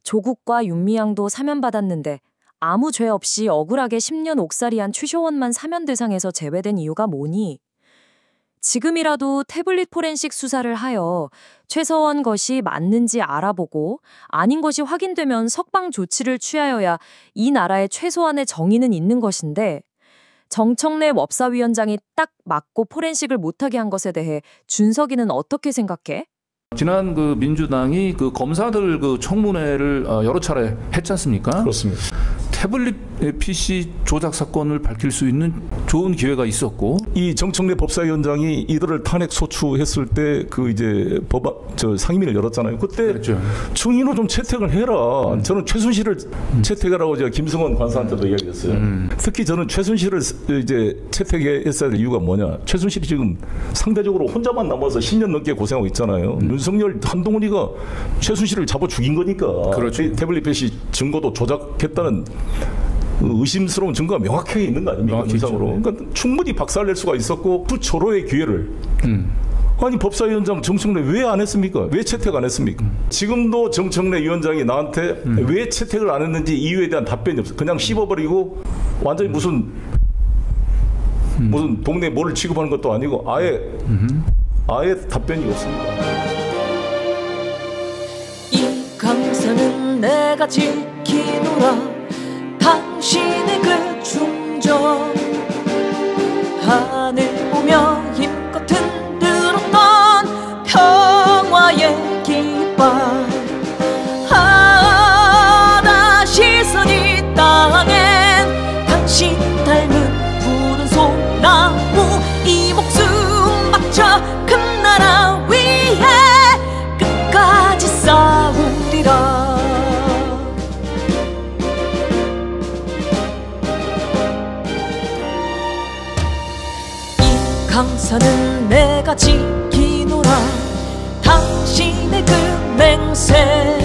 조국과 윤미향도 사면받았는데 아무 죄 없이 억울하게 10년 옥살이한 최효원만 사면 대상에서 제외된 이유가 뭐니? 지금이라도 태블릿 포렌식 수사를 하여 최서원 것이 맞는지 알아보고 아닌 것이 확인되면 석방 조치를 취하여야 이 나라의 최소한의 정의는 있는 것인데 정청래 법사위원장이 딱 맞고 포렌식을 못하게 한 것에 대해 준석이는 어떻게 생각해? 지난 그 민주당이 그 검사들 그 청문회를 여러 차례 했지 않습니까? 그렇습니다. 태블릿 PC 조작 사건을 밝힐 수 있는 좋은 기회가 있었고 이 정청래 법사위원장이 이들을 탄핵 소추했을 때 그 이제 상임위를 열었잖아요. 그때 그렇죠. 증인으로 좀 채택을 해라. 저는 최순실을 채택하라고 제가 김성원 관사한테도 이야기했어요. 특히 저는 최순실을 이제 채택했어야 될 이유가 뭐냐. 최순실이 지금 상대적으로 혼자만 남아서 10년 넘게 고생하고 있잖아요. 윤석열, 한동훈이가 최순실을 잡아 죽인 거니까. 그렇죠. 태블릿 PC 증거도 조작했다는 의심스러운 증거가 명확하게 있는 거 아닙니까? 이상으로. 그러니까 충분히 박살낼 수가 있었고 그 초로의 기회를 아니 법사위원장 정청래 왜 안 했습니까? 왜 채택 안 했습니까? 지금도 정청래 위원장이 나한테 왜 채택을 안 했는지 이유에 대한 답변이 없어요. 그냥 씹어버리고 완전히 무슨 동네 뭐를 취급하는 것도 아니고 아예 답변이 없습니다. 이 강산은 내가 지키노라 당신의 그 충정 하늘 보며 힘껏 흔들었던 평화의 깃발 다시 선 이 땅엔 당신 닮은 푸른 소나무 이 목숨 바쳐 큰 나라 위에 끝까지 싸우리라. 강산은 내가 지키노라 당신의 그 맹세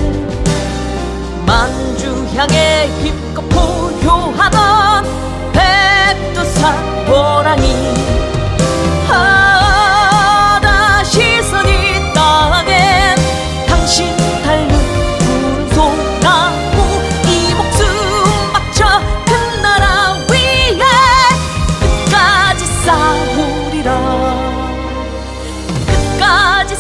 만주 향해 힘껏 포효하던 백두산 호랑이 다시 선 이 땅엔 당신 닮은 푸른 소나무 이 목숨 바쳐 큰 나라 위에 끝까지 싸우리라. 끝까지